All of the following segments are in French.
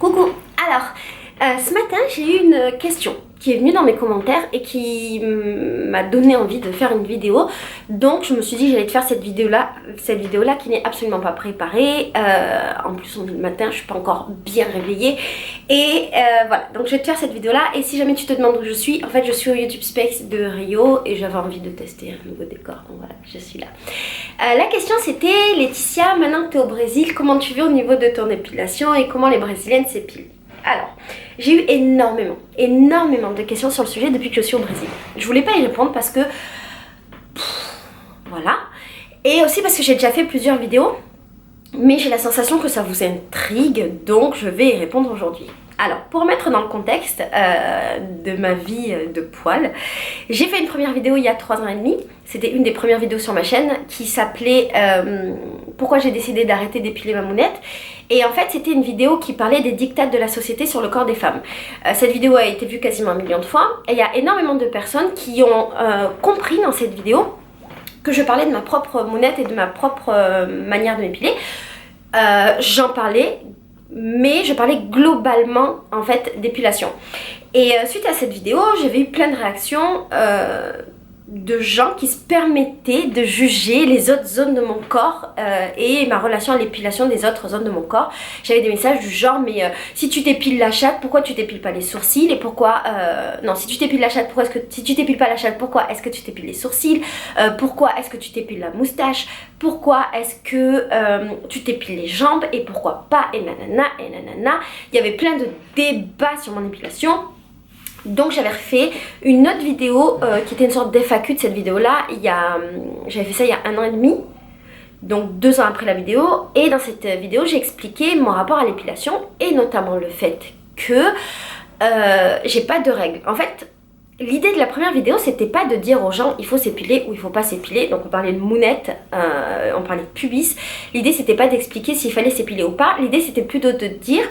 Coucou. Alors, ce matin j'ai eu une question qui est venue dans mes commentaires et qui m'a donné envie de faire une vidéo. Donc je me suis dit que j'allais te faire cette vidéo là qui n'est absolument pas préparée. En plus on est le matin, je suis pas encore bien réveillée. Et voilà, donc je vais te faire cette vidéo là. Et si jamais tu te demandes où je suis, en fait je suis au YouTube Space de Rio et j'avais envie de tester un nouveau décor. Donc voilà, je suis là. La question c'était: Laetitia, maintenant que tu es au Brésil, comment tu vis au niveau de ton épilation et comment les Brésiliennes s'épilent? Alors, j'ai eu énormément de questions sur le sujet depuis que je suis au Brésil. Je voulais pas y répondre parce que... voilà. Et aussi parce que j'ai déjà fait plusieurs vidéos, mais j'ai la sensation que ça vous intrigue, donc je vais y répondre aujourd'hui. Alors, pour mettre dans le contexte de ma vie de poil, j'ai fait une première vidéo il y a 3 ans et demi. C'était une des premières vidéos sur ma chaîne qui s'appelait Pourquoi j'ai décidé d'arrêter d'épiler ma mounette. Et en fait, c'était une vidéo qui parlait des dictats de la société sur le corps des femmes. Cette vidéo a été vue quasiment 1 million de fois. Et il y a énormément de personnes qui ont compris dans cette vidéo que je parlais de ma propre mounette et de ma propre manière de m'épiler. J'en parlais, mais je parlais globalement en fait d'épilation. Et suite à cette vidéo, j'avais eu plein de réactions de gens qui se permettaient de juger les autres zones de mon corps et ma relation à l'épilation des autres zones de mon corps. J'avais des messages du genre: mais si tu t'épiles la chatte, pourquoi tu t'épiles pas les sourcils? Et pourquoi non, si tu t'épiles la chatte, pourquoi est-ce que si tu t'épiles pas la chatte, pourquoi est-ce que tu t'épiles les sourcils? Pourquoi est-ce que tu t'épiles la moustache? Pourquoi est-ce que tu t'épiles les jambes? Et pourquoi pas? Et nanana et nanana. Il y avait plein de débats sur mon épilation. Donc j'avais refait une autre vidéo qui était une sorte d'FAQ de cette vidéo là. J'avais fait ça il y a 1 an et demi, donc 2 ans après la vidéo. Et dans cette vidéo j'ai expliqué mon rapport à l'épilation et notamment le fait que j'ai pas de règles. En fait, l'idée de la première vidéo, c'était pas de dire aux gens il faut s'épiler ou il faut pas s'épiler. Donc on parlait de mounette, on parlait de pubis. L'idée c'était pas d'expliquer s'il fallait s'épiler ou pas. L'idée c'était plutôt de dire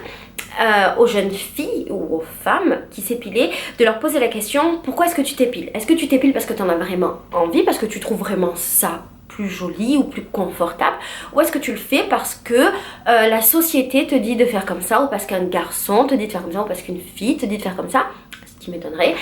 aux jeunes filles ou aux femmes qui s'épilaient, de leur poser la question: pourquoi est-ce que tu t'épiles? Est-ce que tu t'épiles parce que tu en as vraiment envie, parce que tu trouves vraiment ça plus joli ou plus confortable, ou est-ce que tu le fais parce que la société te dit de faire comme ça, ou parce qu'un garçon te dit de faire comme ça, ou parce qu'une fille te dit de faire comme ça, ce qui m'étonnerait.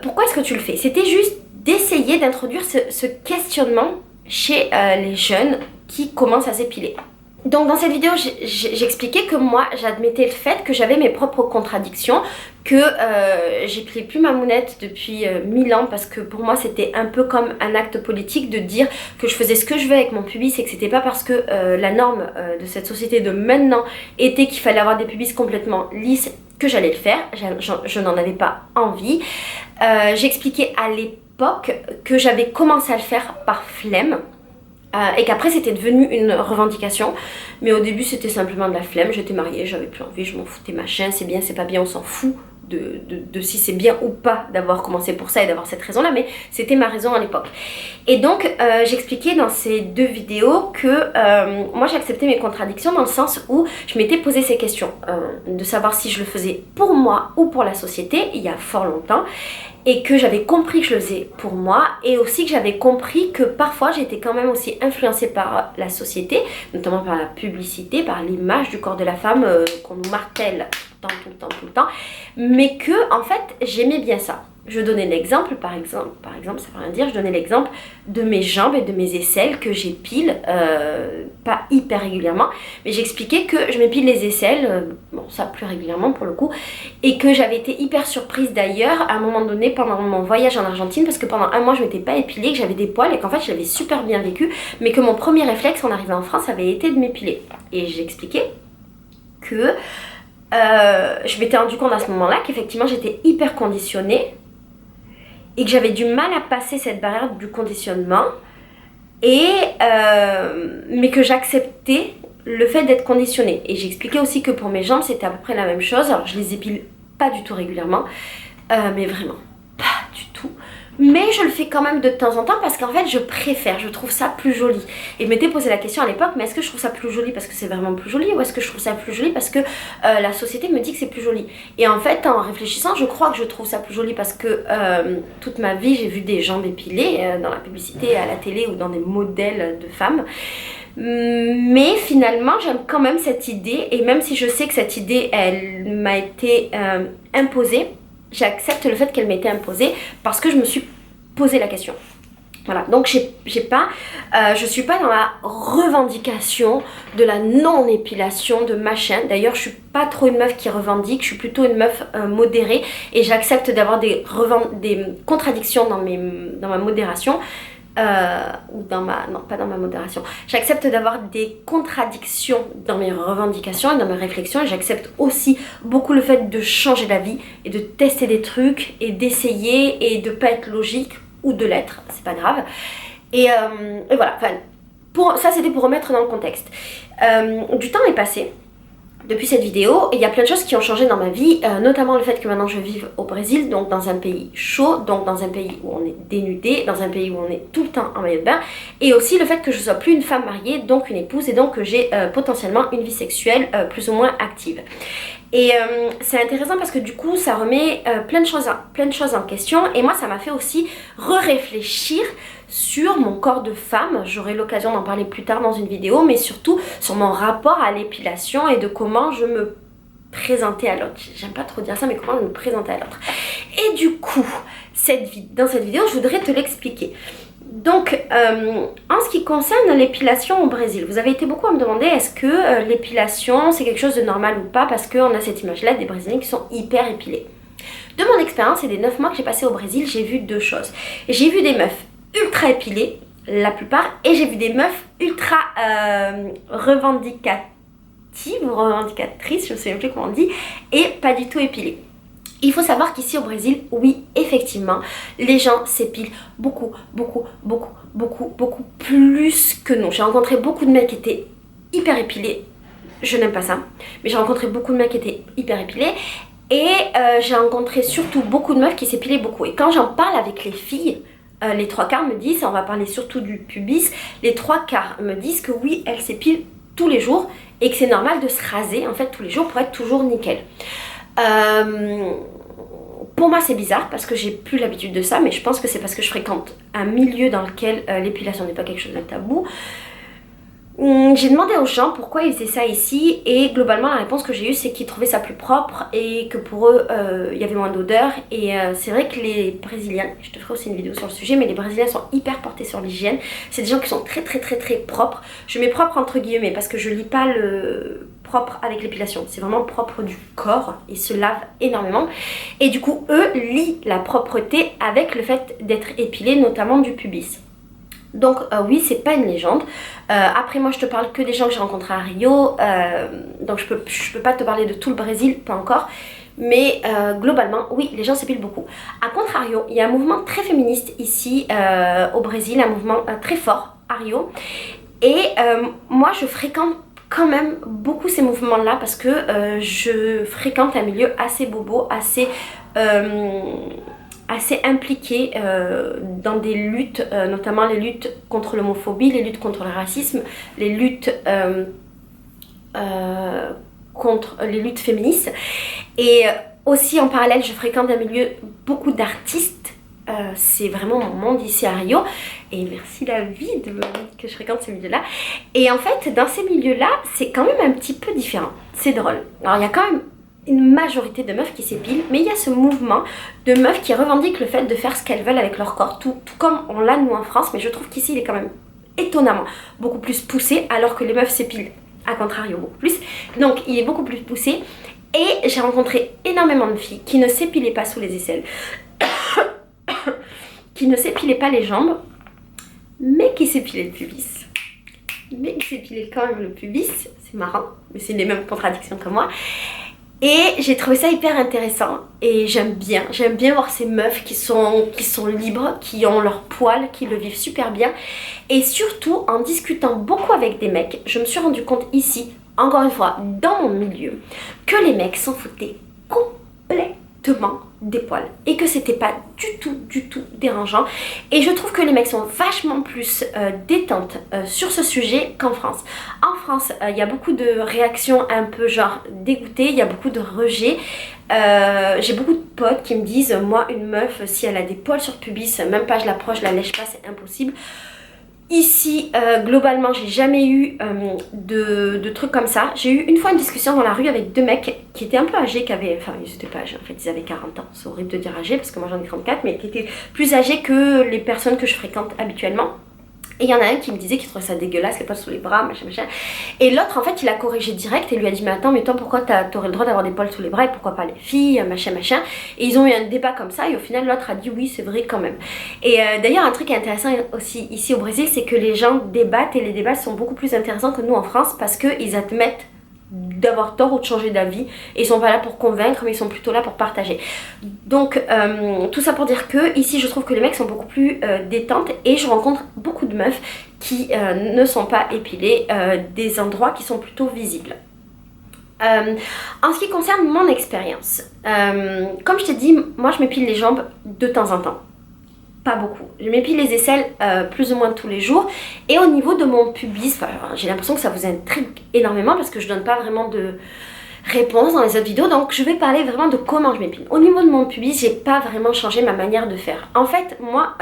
Pourquoi est-ce que tu le fais? C'était juste d'essayer d'introduire ce questionnement chez les jeunes qui commencent à s'épiler. Donc dans cette vidéo, j'expliquais que moi, j'admettais le fait que j'avais mes propres contradictions, que j'épilais plus ma mounette depuis 1000 ans parce que pour moi c'était un peu comme un acte politique de dire que je faisais ce que je veux avec mon pubis et que c'était pas parce que la norme de cette société de maintenant était qu'il fallait avoir des pubis complètement lisses que j'allais le faire. Je n'en avais pas envie. J'expliquais à l'époque que j'avais commencé à le faire par flemme. Et qu'après c'était devenu une revendication, mais au début c'était simplement de la flemme. J'étais mariée, j'avais plus envie, je m'en foutais, machin, c'est bien, c'est pas bien, on s'en fout de si c'est bien ou pas d'avoir commencé pour ça et d'avoir cette raison là, mais c'était ma raison à l'époque. Et donc j'expliquais dans ces 2 vidéos que moi j'acceptais mes contradictions dans le sens où je m'étais posé ces questions de savoir si je le faisais pour moi ou pour la société il y a fort longtemps, et que j'avais compris que je le faisais pour moi, et aussi que j'avais compris que parfois j'étais quand même aussi influencée par la société, notamment par la publicité, par l'image du corps de la femme qu'on nous martèle tout le temps, mais que en fait j'aimais bien ça. Je donnais l'exemple, par exemple, ça veut rien dire, je donnais l'exemple de mes jambes et de mes aisselles que j'épile, pas hyper régulièrement, mais j'expliquais que je m'épile les aisselles, bon ça plus régulièrement pour le coup, et que j'avais été hyper surprise d'ailleurs à un moment donné pendant mon voyage en Argentine, parce que pendant 1 mois je m'étais pas épilée, que j'avais des poils et qu'en fait je l'avais super bien vécu, mais que mon premier réflexe en arrivant en France avait été de m'épiler. Et j'expliquais que je m'étais rendu compte à ce moment-là qu'effectivement j'étais hyper conditionnée, et que j'avais du mal à passer cette barrière du conditionnement, mais que j'acceptais le fait d'être conditionnée. Et j'expliquais aussi que pour mes jambes c'était à peu près la même chose. Alors je les épile pas du tout régulièrement, mais vraiment pas du tout, mais je le fais quand même de temps en temps parce qu'en fait je préfère, je trouve ça plus joli. Et je m'étais posé la question à l'époque: mais est-ce que je trouve ça plus joli parce que c'est vraiment plus joli, ou est-ce que je trouve ça plus joli parce que la société me dit que c'est plus joli? Et en fait en réfléchissant, je crois que je trouve ça plus joli parce que toute ma vie j'ai vu des jambes épilées dans la publicité, à la télé ou dans des modèles de femmes, Mais finalement, j'aime quand même cette idée, et même si je sais que cette idée, elle m'a été imposée, j'accepte le fait qu'elle m'ait été imposée parce que je me suis posé la question. Voilà, donc je suis pas dans la revendication de la non-épilation de ma chaîne. D'ailleurs, je suis pas trop une meuf qui revendique, je suis plutôt une meuf modérée et j'accepte d'avoir des contradictions dans ma modération. Ou dans ma... Non, pas dans ma modération. J'accepte d'avoir des contradictions dans mes revendications et dans mes réflexions. Et j'accepte aussi beaucoup le fait de changer d'avis et de tester des trucs et d'essayer et de pas être logique ou de l'être, c'est pas grave. Et voilà, enfin, ça c'était pour remettre dans le contexte. Du temps est passé depuis cette vidéo, et il y a plein de choses qui ont changé dans ma vie, notamment le fait que maintenant je vive au Brésil, donc dans un pays chaud, donc dans un pays où on est dénudé, dans un pays où on est tout le temps en maillot de bain, et aussi le fait que je sois plus une femme mariée, donc une épouse, et donc que j'ai potentiellement une vie sexuelle plus ou moins active. Et c'est intéressant parce que du coup ça remet plein de choses en question, et moi ça m'a fait aussi réfléchir sur mon corps de femme. J'aurai l'occasion d'en parler plus tard dans une vidéo, mais surtout sur mon rapport à l'épilation et de comment je me présentais à l'autre. J'aime pas trop dire ça, mais comment je me présentais à l'autre. Et du coup, dans cette vidéo, je voudrais te l'expliquer. Donc, en ce qui concerne l'épilation au Brésil, vous avez été beaucoup à me demander est-ce que l'épilation c'est quelque chose de normal ou pas, parce qu'on a cette image-là des Brésiliens qui sont hyper épilés. De mon expérience et des 9 mois que j'ai passé au Brésil, j'ai vu deux choses. J'ai vu des meufs ultra épilées, la plupart, et j'ai vu des meufs ultra revendicatrices, je ne sais même plus comment on dit, et pas du tout épilées. Il faut savoir qu'ici au Brésil, oui, effectivement, les gens s'épilent beaucoup plus que nous. J'ai rencontré beaucoup de mecs qui étaient hyper épilés, je n'aime pas ça, mais j'ai rencontré beaucoup de mecs qui étaient hyper épilés, et j'ai rencontré surtout beaucoup de meufs qui s'épilaient beaucoup. Et quand j'en parle avec les filles, les trois quarts me disent, on va parler surtout du pubis, les trois quarts me disent que oui, elles s'épilent tous les jours et que c'est normal de se raser en fait tous les jours pour être toujours nickel. Pour moi c'est bizarre parce que j'ai plus l'habitude de ça, mais je pense que c'est parce que je fréquente un milieu dans lequel l'épilation n'est pas quelque chose de tabou. J'ai demandé aux gens pourquoi ils faisaient ça ici, et globalement la réponse que j'ai eue c'est qu'ils trouvaient ça plus propre et que pour eux il y avait moins d'odeur. Et c'est vrai que les Brésiliens, je te ferai aussi une vidéo sur le sujet, mais les Brésiliens sont hyper portés sur l'hygiène. C'est des gens qui sont très propres. Je mets propre entre guillemets parce que je lis pas le propre avec l'épilation, c'est vraiment propre du corps, ils se lavent énormément, et du coup eux lient la propreté avec le fait d'être épilés, notamment du pubis. Donc oui, c'est pas une légende. Après moi je te parle que des gens que j'ai rencontrés à Rio, donc je peux pas te parler de tout le Brésil, pas encore. Mais globalement, oui, les gens s'épilent beaucoup. A contrario, il y a un mouvement très féministe ici au Brésil, un mouvement très fort à Rio. Et moi je fréquente quand même beaucoup ces mouvements-là parce que je fréquente un milieu assez bobo, assez impliquée dans des luttes, notamment les luttes contre l'homophobie, les luttes contre le racisme, les luttes contre les luttes féministes. Et aussi en parallèle, je fréquente un milieu beaucoup d'artistes. C'est vraiment mon monde ici à Rio, et merci la vie de me dire que je fréquente ces milieux-là. Et en fait, dans ces milieux-là, c'est quand même un petit peu différent. C'est drôle. Alors il y a quand même une majorité de meufs qui s'épilent, mais il y a ce mouvement de meufs qui revendiquent le fait de faire ce qu'elles veulent avec leur corps, tout comme on l'a nous en France, mais je trouve qu'ici il est quand même étonnamment beaucoup plus poussé, alors que les meufs s'épilent à contrario beaucoup plus, donc il est beaucoup plus poussé. Et j'ai rencontré énormément de filles qui ne s'épilaient pas sous les aisselles, qui ne s'épilaient pas les jambes, mais qui s'épilaient le pubis. Mais qui s'épilaient quand même le pubis, c'est marrant, mais c'est les mêmes contradictions que moi. Et j'ai trouvé ça hyper intéressant, et j'aime bien voir ces meufs qui sont libres, qui ont leur poil, qui le vivent super bien. Et surtout, en discutant beaucoup avec des mecs, je me suis rendu compte ici, encore une fois, dans mon milieu, que les mecs s'en foutaient complètement des poils, et que c'était pas du tout dérangeant. Et je trouve que les mecs sont vachement plus détentes sur ce sujet qu'en France. En France, il y a beaucoup de réactions un peu genre dégoûtées, il y a beaucoup de rejets. J'ai beaucoup de potes qui me disent, moi une meuf, si elle a des poils sur le pubis, même pas je l'approche, je la lèche pas, c'est impossible. Ici, globalement, j'ai jamais eu de trucs comme ça. J'ai eu une fois une discussion dans la rue avec deux mecs qui étaient un peu âgés, enfin ils étaient pas âgés en fait, ils avaient 40 ans. C'est horrible de dire âgés parce que moi j'en ai 34, mais qui étaient plus âgés que les personnes que je fréquente habituellement. Et il y en a un qui me disait qu'il trouvait ça dégueulasse, les poils sous les bras, machin machin. Et l'autre en fait il a corrigé direct et lui a dit mais attends, mais toi pourquoi t'aurais le droit d'avoir des poils sous les bras et pourquoi pas les filles, machin machin. Et ils ont eu un débat comme ça et au final l'autre a dit oui c'est vrai quand même. Et d'ailleurs un truc intéressant aussi ici au Brésil, c'est que les gens débattent et les débats sont beaucoup plus intéressants que nous en France parce qu'ils admettent d'avoir tort ou de changer d'avis et ils sont pas là pour convaincre mais ils sont plutôt là pour partager. Donc tout ça pour dire que ici je trouve que les mecs sont beaucoup plus détentes et je rencontre beaucoup de meufs qui ne sont pas épilées, des endroits qui sont plutôt visibles. En ce qui concerne mon expérience, comme je t'ai dit, moi je m'épile les jambes de temps en temps. Pas beaucoup. Je m'épile les aisselles plus ou moins tous les jours. Et au niveau de mon pubis, j'ai l'impression que ça vous intrigue énormément parce que je donne pas vraiment de réponse dans les autres vidéos. Donc je vais parler vraiment de comment je m'épile. Au niveau de mon pubis, j'ai pas vraiment changé ma manière de faire. En fait, moi,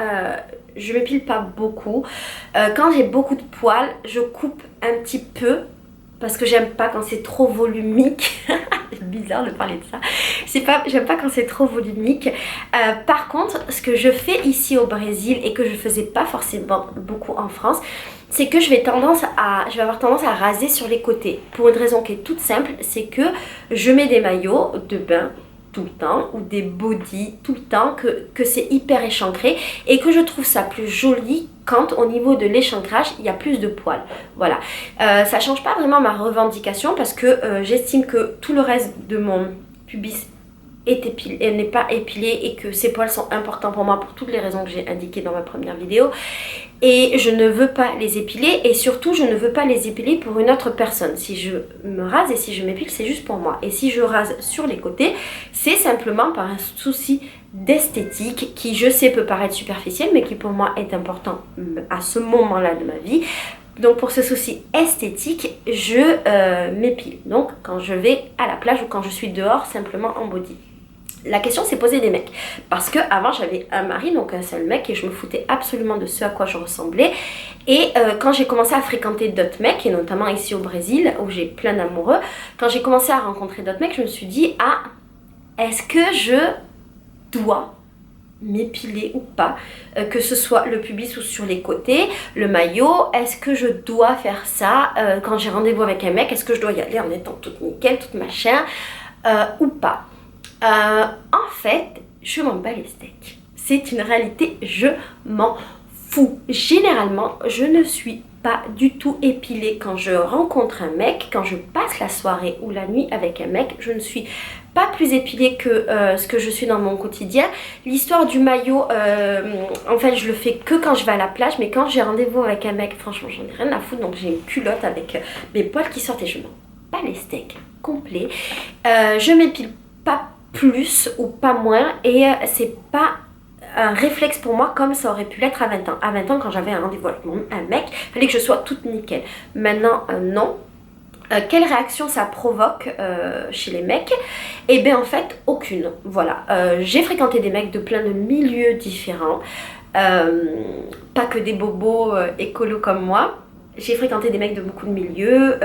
je m'épile pas beaucoup. Quand j'ai beaucoup de poils, je coupe un petit peu. Parce que j'aime pas quand c'est trop volumique. C'est bizarre de parler de ça. J'aime pas quand c'est trop volumique. Par contre, ce que je fais ici au Brésil et que je faisais pas forcément beaucoup en France, c'est que je vais avoir tendance à raser sur les côtés. Pour une raison qui est toute simple, c'est que je mets des maillots de bain tout le temps ou des bodys tout le temps, que c'est hyper échancré et que je trouve ça plus joli quand au niveau de l'échancrage il y a plus de poils. Voilà, ça change pas vraiment ma revendication parce que j'estime que tout le reste de mon pubis n'est pas épilé et que ces poils sont importants pour moi pour toutes les raisons que j'ai indiquées dans ma première vidéo et je ne veux pas les épiler et surtout je ne veux pas les épiler pour une autre personne. Si je me rase et si je m'épile, c'est juste pour moi, et si je rase sur les côtés, c'est simplement par un souci d'esthétique qui, je sais, peut paraître superficiel mais qui pour moi est important à ce moment-là de ma vie. Donc pour ce souci esthétique, je m'épile donc quand je vais à la plage ou quand je suis dehors simplement en body. La question s'est posée des mecs, parce que avant j'avais un mari, donc un seul mec, et je me foutais absolument de ce à quoi je ressemblais. Et quand j'ai commencé à fréquenter d'autres mecs, et notamment ici au Brésil où j'ai plein d'amoureux, quand j'ai commencé à rencontrer d'autres mecs, je me suis dit ah, est-ce que je dois m'épiler ou pas, que ce soit le pubis ou sur les côtés, le maillot, est-ce que je dois faire ça quand j'ai rendez-vous avec un mec, est-ce que je dois y aller en étant toute nickel, toute machin, ou pas. En fait, je m'en bats les steaks. C'est une réalité, je m'en fous. Généralement, je ne suis pas du tout épilée quand je rencontre un mec, quand je passe la soirée ou la nuit avec un mec, je ne suis pas plus épilée que ce que je suis dans mon quotidien. L'histoire du maillot, en fait je le fais que quand je vais à la plage, mais quand j'ai rendez-vous avec un mec, franchement j'en ai rien à foutre, donc j'ai une culotte avec mes poils qui sortent et je m'en bats les steaks complet. Je m'épile pas plus ou pas moins et c'est pas un réflexe pour moi comme ça aurait pu l'être à 20 ans. À 20 ans, quand j'avais un rendez-vous avec un mec, il fallait que je sois toute nickel. Maintenant, non. Quelle réaction ça provoque chez les mecs? Eh bien en fait aucune. Voilà, j'ai fréquenté des mecs de plein de milieux différents, pas que des bobos écolos comme moi. J'ai fréquenté des mecs de beaucoup de milieux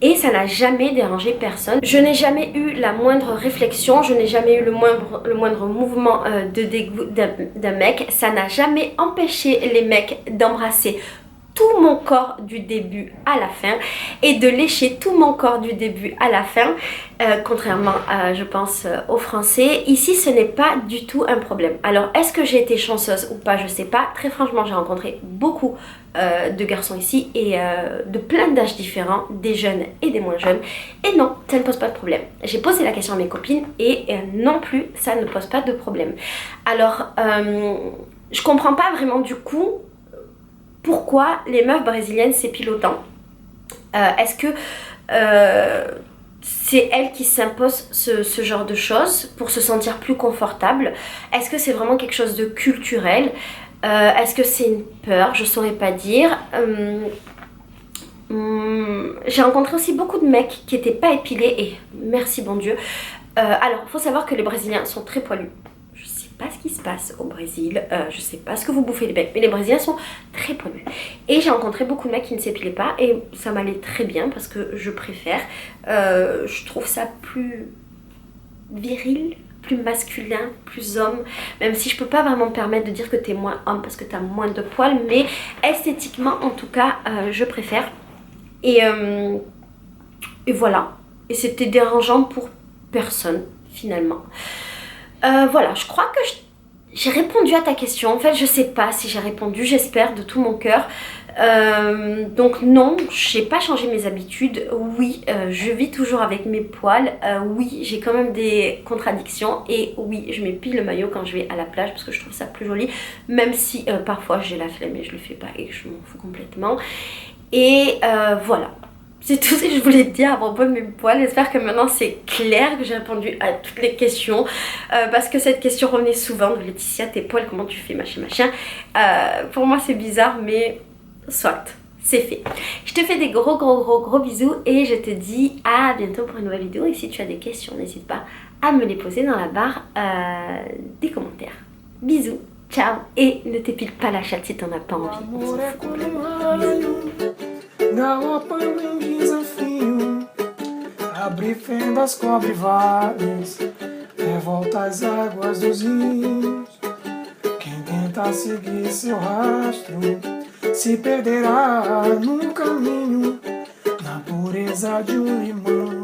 et ça n'a jamais dérangé personne. Je n'ai jamais eu la moindre réflexion, je n'ai jamais eu le moindre mouvement de dégoût d'un mec. Ça n'a jamais empêché les mecs d'embrasser tout mon corps du début à la fin et de lécher tout mon corps du début à la fin, contrairement à, je pense, aux Français. Ici ce n'est pas du tout un problème. Alors est-ce que j'ai été chanceuse ou pas, je sais pas. Très franchement j'ai rencontré beaucoup de garçons ici et de plein d'âges différents, des jeunes et des moins jeunes, et non, ça ne pose pas de problème. J'ai posé la question à mes copines et non plus ça ne pose pas de problème. Alors je comprends pas vraiment du coup pourquoi les meufs brésiliennes s'épilent autant. Est-ce que c'est elles qui s'imposent ce genre de choses pour se sentir plus confortable? Est-ce que c'est vraiment quelque chose de culturel? Est-ce que c'est une peur? Je saurais pas dire. J'ai rencontré aussi beaucoup de mecs qui n'étaient pas épilés et merci bon Dieu. Alors, il faut savoir que les Brésiliens sont très poilus. Je sais pas ce qui se passe au Brésil, je sais pas ce que vous bouffez les mecs, mais les Brésiliens sont très poilus. Et j'ai rencontré beaucoup de mecs qui ne s'épilaient pas et ça m'allait très bien parce que je préfère. Je trouve ça plus viril, plus masculin, plus homme, même si je peux pas vraiment me permettre de dire que t'es moins homme parce que t'as moins de poils, mais esthétiquement en tout cas je préfère. Et voilà, et c'était dérangeant pour personne finalement. Voilà, je crois que j'ai répondu à ta question. En fait, je sais pas si j'ai répondu, j'espère de tout mon cœur. Donc non, j'ai pas changé mes habitudes. Oui, je vis toujours avec mes poils. Oui, j'ai quand même des contradictions. Et oui, je m'épile le maillot quand je vais à la plage parce que je trouve ça plus joli. Même si parfois j'ai la flemme et je le fais pas et que je m'en fous complètement. Et voilà. C'est tout ce que je voulais te dire à propos de mes poils. J'espère que maintenant c'est clair, que j'ai répondu à toutes les questions. Parce que cette question revenait souvent. Laetitia, tes poils, comment tu fais, machin, machin. Pour moi c'est bizarre, mais soit, c'est fait. Je te fais des gros bisous et je te dis à bientôt pour une nouvelle vidéo. Et si tu as des questions, n'hésite pas à me les poser dans la barre des commentaires. Bisous, ciao. Et ne t'épile pas la chatte si t'en as pas envie. On s'en fout complètement. Galopando em desafio, abre fendas, cobre vales, revolta as águas dos rios. Quem tenta seguir seu rastro se perderá no caminho, na pureza de um limão.